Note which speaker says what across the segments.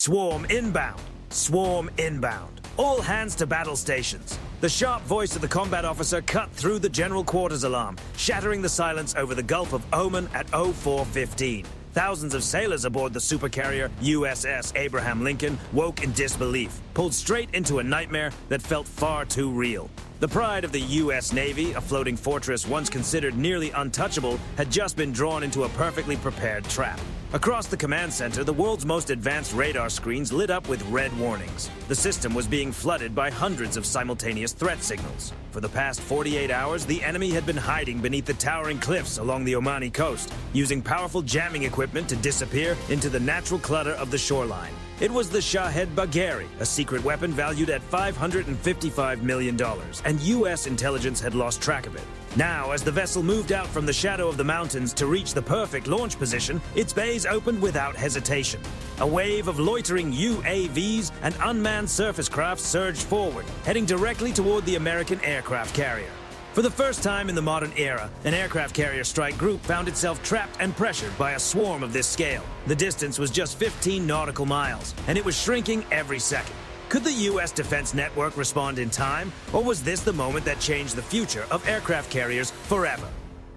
Speaker 1: Swarm inbound. Swarm inbound. All hands to battle stations. The sharp voice of the combat officer cut through the general quarters alarm, shattering the silence over the Gulf of Oman at 04:15. Thousands of sailors aboard the supercarrier USS Abraham Lincoln woke in disbelief, pulled straight into a nightmare that felt far too real. The pride of the U.S. Navy, a floating fortress once considered nearly untouchable, had just been drawn into a perfectly prepared trap. Across the command center, the world's most advanced radar screens lit up with red warnings. The system was being flooded by hundreds of simultaneous threat signals. For the past 48 hours, the enemy had been hiding beneath the towering cliffs along the Omani coast, using powerful jamming equipment to disappear into the natural clutter of the shoreline. It was the Shahed Bagheri, a secret weapon valued at $555 million, and U.S. intelligence had lost track of it. Now, as the vessel moved out from the shadow of the mountains to reach the perfect launch position, its bays opened without hesitation. A wave of loitering UAVs and unmanned surface craft surged forward, heading directly toward the American aircraft carrier. For the first time in the modern era, an aircraft carrier strike group found itself trapped and pressured by a swarm of this scale. The distance was just 15 nautical miles, and it was shrinking every second. Could the U.S. defense network respond in time, or was this the moment that changed the future of aircraft carriers forever?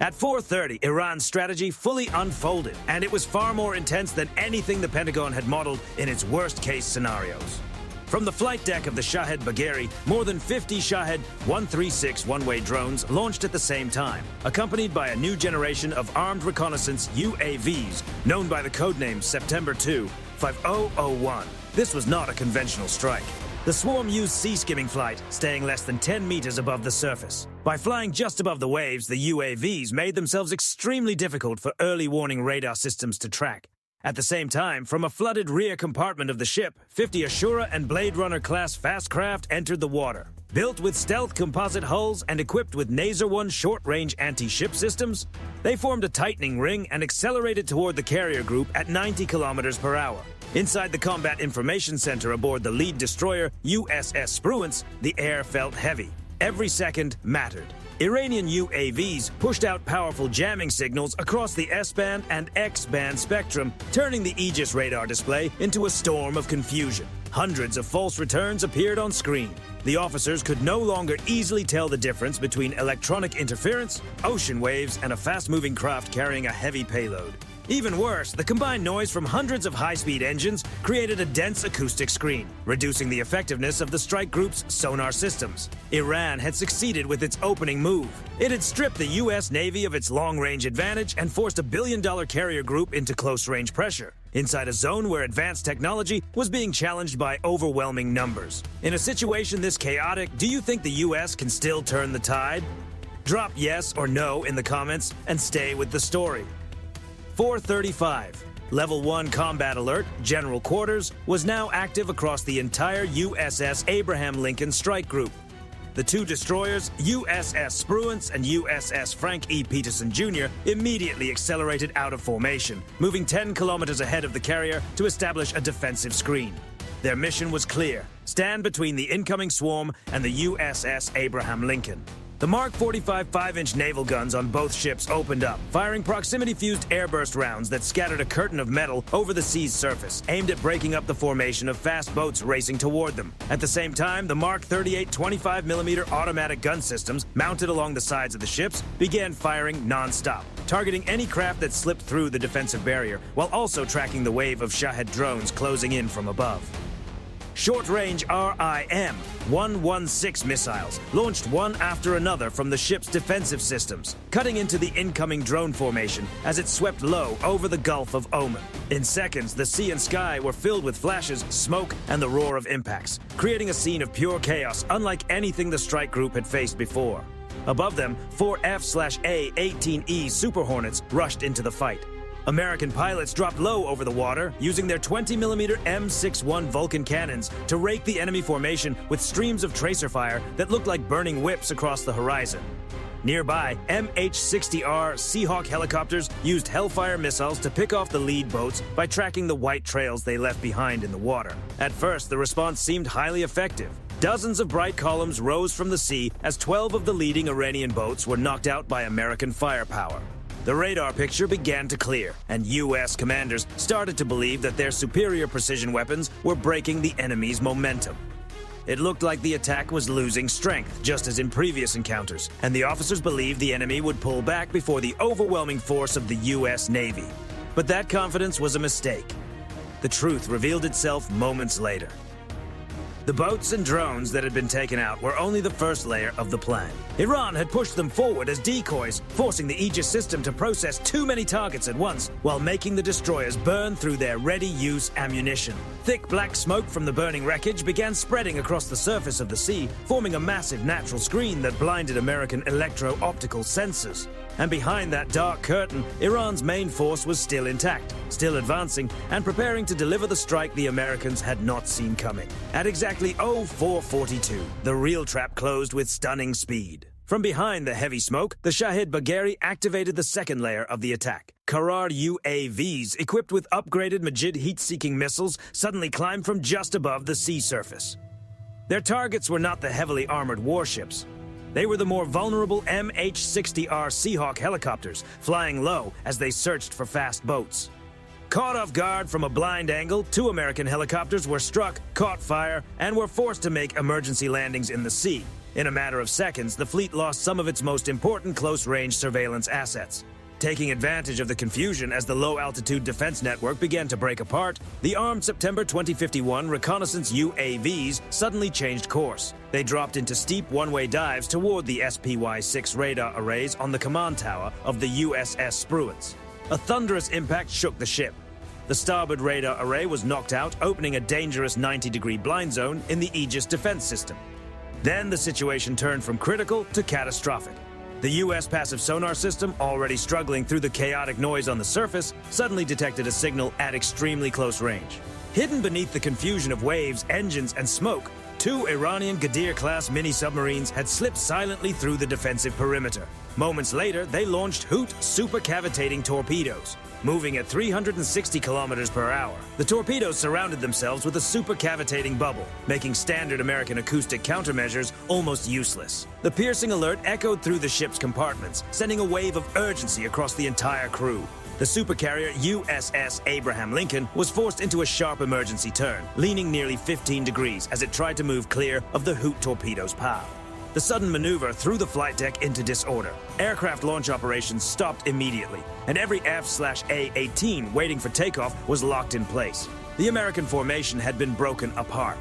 Speaker 1: At 4:30, Iran's strategy fully unfolded, and it was far more intense than anything the Pentagon had modeled in its worst-case scenarios. From the flight deck of the Shahed Bagheri, more than 50 Shahed 136 one-way drones launched at the same time, accompanied by a new generation of armed reconnaissance UAVs, known by the codename September 2, 5001. This was not a conventional strike. The swarm used sea-skimming flight, staying less than 10 meters above the surface. By flying just above the waves, the UAVs made themselves extremely difficult for early warning radar systems to track. At the same time, from a flooded rear compartment of the ship, 50 Ashura and Blade Runner-class fast craft entered the water. Built with stealth composite hulls and equipped with Naser 1 short-range anti-ship systems, they formed a tightening ring and accelerated toward the carrier group at 90 kilometers per hour. Inside the Combat Information Center aboard the lead destroyer, USS Spruance, the air felt heavy. Every second mattered. Iranian UAVs pushed out powerful jamming signals across the S-band and X-band spectrum, turning the Aegis radar display into a storm of confusion. Hundreds of false returns appeared on screen. The officers could no longer easily tell the difference between electronic interference, ocean waves, and a fast-moving craft carrying a heavy payload. Even worse, the combined noise from hundreds of high-speed engines created a dense acoustic screen, reducing the effectiveness of the strike group's sonar systems. Iran had succeeded with its opening move. It had stripped the U.S. Navy of its long-range advantage and forced a billion-dollar carrier group into close-range pressure, inside a zone where advanced technology was being challenged by overwhelming numbers. In a situation this chaotic, do you think the U.S. can still turn the tide? Drop yes or no in the comments and stay with the story. 4:35. Level 1 combat alert, General Quarters, was now active across the entire USS Abraham Lincoln strike group. The two destroyers, USS Spruance and USS Frank E. Peterson Jr., immediately accelerated out of formation, moving 10 kilometers ahead of the carrier to establish a defensive screen. Their mission was clear: stand between the incoming swarm and the USS Abraham Lincoln. The Mark 45 5-inch naval guns on both ships opened up, firing proximity-fused airburst rounds that scattered a curtain of metal over the sea's surface, aimed at breaking up the formation of fast boats racing toward them. At the same time, the Mark 38 25mm automatic gun systems, mounted along the sides of the ships, began firing non-stop, targeting any craft that slipped through the defensive barrier, while also tracking the wave of Shahed drones closing in from above. Short-range RIM-116 missiles launched one after another from the ship's defensive systems, cutting into the incoming drone formation as it swept low over the Gulf of Oman. In seconds, the sea and sky were filled with flashes, smoke, and the roar of impacts, creating a scene of pure chaos unlike anything the strike group had faced before. Above them, 4 F/A-18E Super Hornets rushed into the fight. American pilots dropped low over the water, using their 20mm M61 Vulcan cannons to rake the enemy formation with streams of tracer fire that looked like burning whips across the horizon. Nearby, MH-60R Seahawk helicopters used Hellfire missiles to pick off the lead boats by tracking the white trails they left behind in the water. At first, the response seemed highly effective. Dozens of bright columns rose from the sea as 12 of the leading Iranian boats were knocked out by American firepower. the radar picture began to clear, and U.S. commanders started to believe that their superior precision weapons were breaking the enemy's momentum. It looked like the attack was losing strength, just as in previous encounters, and the officers believed the enemy would pull back before the overwhelming force of the U.S. Navy. But that confidence was a mistake. The truth revealed itself moments later. The boats and drones that had been taken out were only the first layer of the plan. Iran had pushed them forward as decoys, forcing the Aegis system to process too many targets at once, while making the destroyers burn through their ready-use ammunition. Thick black smoke from the burning wreckage began spreading across the surface of the sea, forming a massive natural screen that blinded American electro-optical sensors. And behind that dark curtain, Iran's main force was still intact, still advancing, and preparing to deliver the strike the Americans had not seen coming. At exactly 0442, the real trap closed with stunning speed. From behind the heavy smoke, the Shahid Bagheri activated the second layer of the attack. Qarar UAVs, equipped with upgraded Majid heat-seeking missiles, suddenly climbed from just above the sea surface. Their targets were not the heavily armored warships. They were the more vulnerable MH-60R Seahawk helicopters, flying low as they searched for fast boats. Caught off guard from a blind angle, 2 American helicopters were struck, caught fire, and were forced to make emergency landings in the sea. In a matter of seconds, the fleet lost some of its most important close-range surveillance assets. Taking advantage of the confusion as the low-altitude defense network began to break apart, the armed September 2051 reconnaissance UAVs suddenly changed course. They dropped into steep one-way dives toward the SPY-6 radar arrays on the command tower of the USS Spruance. A thunderous impact shook the ship. The starboard radar array was knocked out, opening a dangerous 90-degree blind zone in the Aegis defense system. Then the situation turned from critical to catastrophic. The U.S. passive sonar system, already struggling through the chaotic noise on the surface, suddenly detected a signal at extremely close range. Hidden beneath the confusion of waves, engines, and smoke, 2 Iranian Ghadir-class mini-submarines had slipped silently through the defensive perimeter. Moments later, they launched Hoot supercavitating torpedoes. Moving at 360 kilometers per hour, the torpedoes surrounded themselves with a supercavitating bubble, making standard American acoustic countermeasures almost useless. The piercing alert echoed through the ship's compartments, sending a wave of urgency across the entire crew. The supercarrier USS Abraham Lincoln was forced into a sharp emergency turn, leaning nearly 15 degrees as it tried to move clear of the Hoot torpedo's path. The sudden maneuver threw the flight deck into disorder. Aircraft launch operations stopped immediately, and every F/A-18 waiting for takeoff was locked in place. The American formation had been broken apart.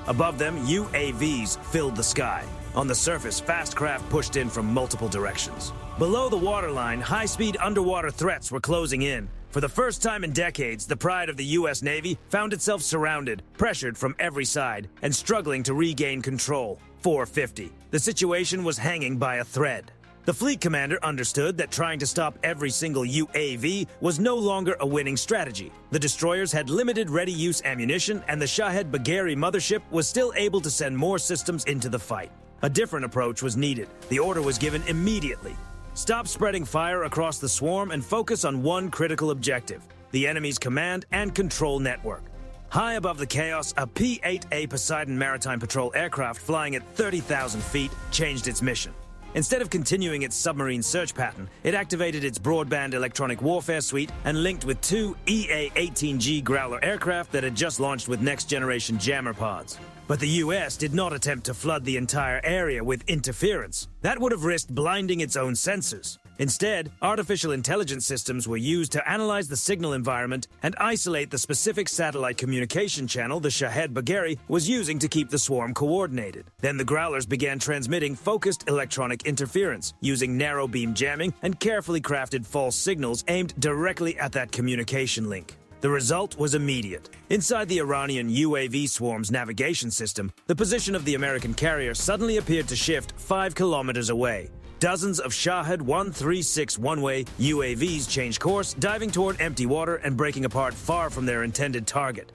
Speaker 1: Above them, UAVs filled the sky. On the surface, fast craft pushed in from multiple directions. Below the waterline, high-speed underwater threats were closing in. For the first time in decades, the pride of the U.S. Navy found itself surrounded, pressured from every side, and struggling to regain control. 450. The situation was hanging by a thread. The fleet commander understood that trying to stop every single UAV was no longer a winning strategy. The destroyers had limited ready-use ammunition, and the Shahid Bagheri mothership was still able to send more systems into the fight. A different approach was needed. The order was given immediately. Stop spreading fire across the swarm and focus on one critical objective: the enemy's command and control network. High above the chaos, a P-8A Poseidon maritime patrol aircraft flying at 30,000 feet changed its mission. Instead of continuing its submarine search pattern, it activated its broadband electronic warfare suite and linked with 2 EA-18G Growler aircraft that had just launched with next-generation jammer pods. But the U.S. did not attempt to flood the entire area with interference. That would have risked blinding its own sensors. Instead, artificial intelligence systems were used to analyze the signal environment and isolate the specific satellite communication channel the Shahid Bagheri was using to keep the swarm coordinated. Then the Growlers began transmitting focused electronic interference, using narrow beam jamming and carefully crafted false signals aimed directly at that communication link. The result was immediate. Inside the Iranian UAV swarm's navigation system, the position of the American carrier suddenly appeared to shift 5 kilometers away. Dozens of Shahid 136 one-way UAVs changed course, diving toward empty water and breaking apart far from their intended target.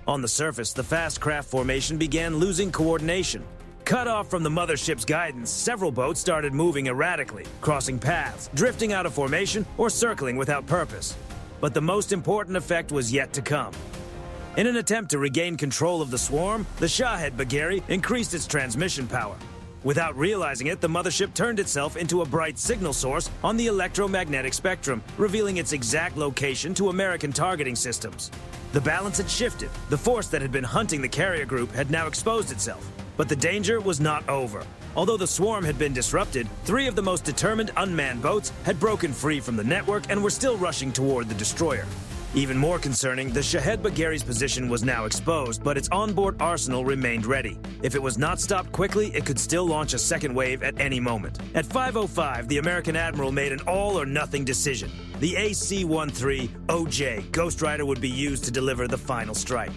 Speaker 1: On the surface, the fast craft formation began losing coordination. Cut off from the mothership's guidance, several boats started moving erratically, crossing paths, drifting out of formation, or circling without purpose. But the most important effect was yet to come. In an attempt to regain control of the swarm, the Shahid Bagheri increased its transmission power. Without realizing it, the mothership turned itself into a bright signal source on the electromagnetic spectrum, revealing its exact location to American targeting systems. The balance had shifted. The force that had been hunting the carrier group had now exposed itself. But the danger was not over. Although the swarm had been disrupted, 3 of the most determined unmanned boats had broken free from the network and were still rushing toward the destroyer. Even more concerning, the Shahed Bagheri's position was now exposed, but its onboard arsenal remained ready. If it was not stopped quickly, it could still launch a second wave at any moment. At 5:05, the American admiral made an all-or-nothing decision. The AC-13 OJ Ghost Rider would be used to deliver the final strike.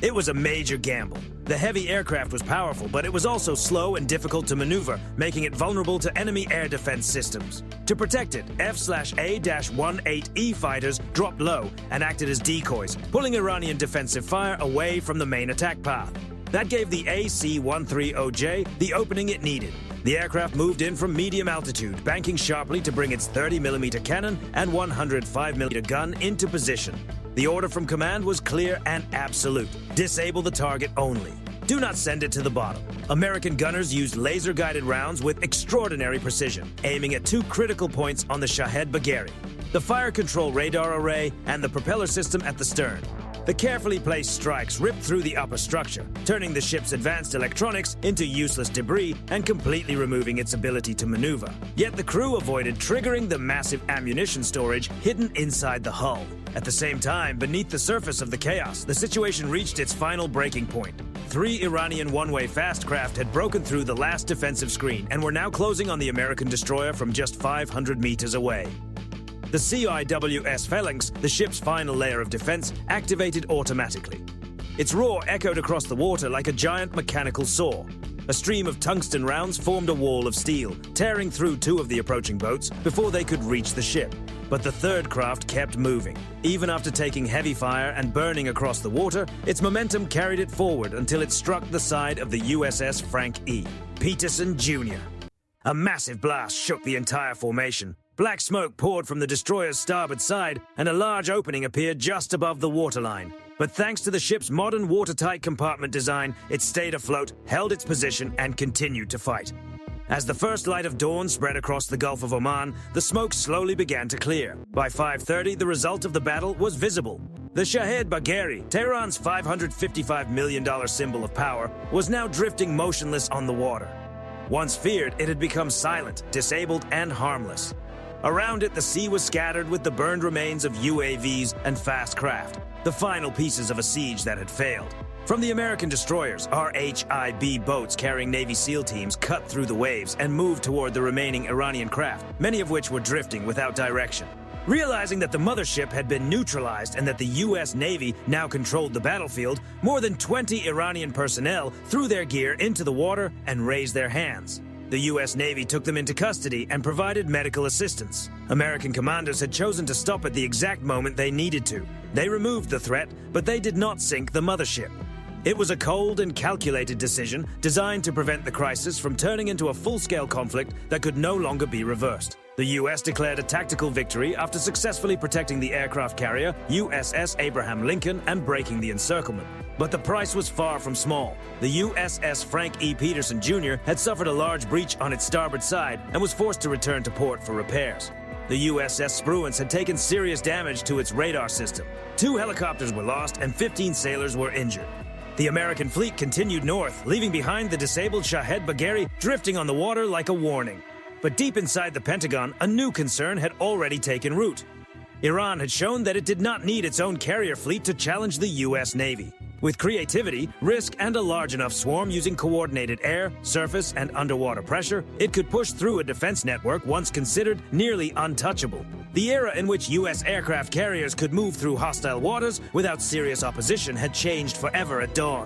Speaker 1: It was a major gamble. The heavy aircraft was powerful, but it was also slow and difficult to maneuver, making it vulnerable to enemy air defense systems. To protect it, F/A-18E fighters dropped low and acted as decoys, pulling Iranian defensive fire away from the main attack path. That gave the AC-13 OJ the opening it needed. The aircraft moved in from medium altitude, banking sharply to bring its 30mm cannon and 105mm gun into position. The order from command was clear and absolute. Disable the target only. Do not send it to the bottom. American gunners used laser-guided rounds with extraordinary precision, aiming at 2 critical points on the Shahed Bagheri: the fire control radar array and the propeller system at the stern. The carefully placed strikes ripped through the upper structure, turning the ship's advanced electronics into useless debris and completely removing its ability to maneuver. Yet the crew avoided triggering the massive ammunition storage hidden inside the hull. At the same time, beneath the surface of the chaos, the situation reached its final breaking point. 3 Iranian one-way fast craft had broken through the last defensive screen and were now closing on the American destroyer from just 500 meters away. The CIWS Phalanx, the ship's final layer of defense, activated automatically. Its roar echoed across the water like a giant mechanical saw. A stream of tungsten rounds formed a wall of steel, tearing through 2 of the approaching boats before they could reach the ship. But the 3rd craft kept moving. Even after taking heavy fire and burning across the water, its momentum carried it forward until it struck the side of the USS Frank E. Peterson Jr. A massive blast shook the entire formation. Black smoke poured from the destroyer's starboard side, and a large opening appeared just above the waterline. But thanks to the ship's modern watertight compartment design, it stayed afloat, held its position, and continued to fight. As the first light of dawn spread across the Gulf of Oman, the smoke slowly began to clear. By 5:30, the result of the battle was visible. The Shahed Bagheri, Tehran's $555 million symbol of power, was now drifting motionless on the water. Once feared, it had become silent, disabled, and harmless. Around it, the sea was scattered with the burned remains of UAVs and fast craft, the final pieces of a siege that had failed. From the American destroyers, RHIB boats carrying Navy SEAL teams cut through the waves and moved toward the remaining Iranian craft, many of which were drifting without direction. Realizing that the mothership had been neutralized and that the U.S. Navy now controlled the battlefield, more than 20 Iranian personnel threw their gear into the water and raised their hands. The U.S. Navy took them into custody and provided medical assistance. American commanders had chosen to stop at the exact moment they needed to. They removed the threat, but they did not sink the mothership. It was a cold and calculated decision designed to prevent the crisis from turning into a full-scale conflict that could no longer be reversed. The U.S. declared a tactical victory after successfully protecting the aircraft carrier USS Abraham Lincoln and breaking the encirclement. But the price was far from small. The USS Frank E. Peterson Jr. had suffered a large breach on its starboard side and was forced to return to port for repairs. The USS Submarines had taken serious damage to its radar system. 2 helicopters were lost and 15 sailors were injured. The American fleet continued north, leaving behind the disabled Shahed Bagheri drifting on the water like a warning. But deep inside the Pentagon, a new concern had already taken root. Iran had shown that it did not need its own carrier fleet to challenge the U.S. Navy. With creativity, risk, and a large enough swarm using coordinated air, surface, and underwater pressure, it could push through a defense network once considered nearly untouchable. The era in which U.S. aircraft carriers could move through hostile waters without serious opposition had changed forever at dawn.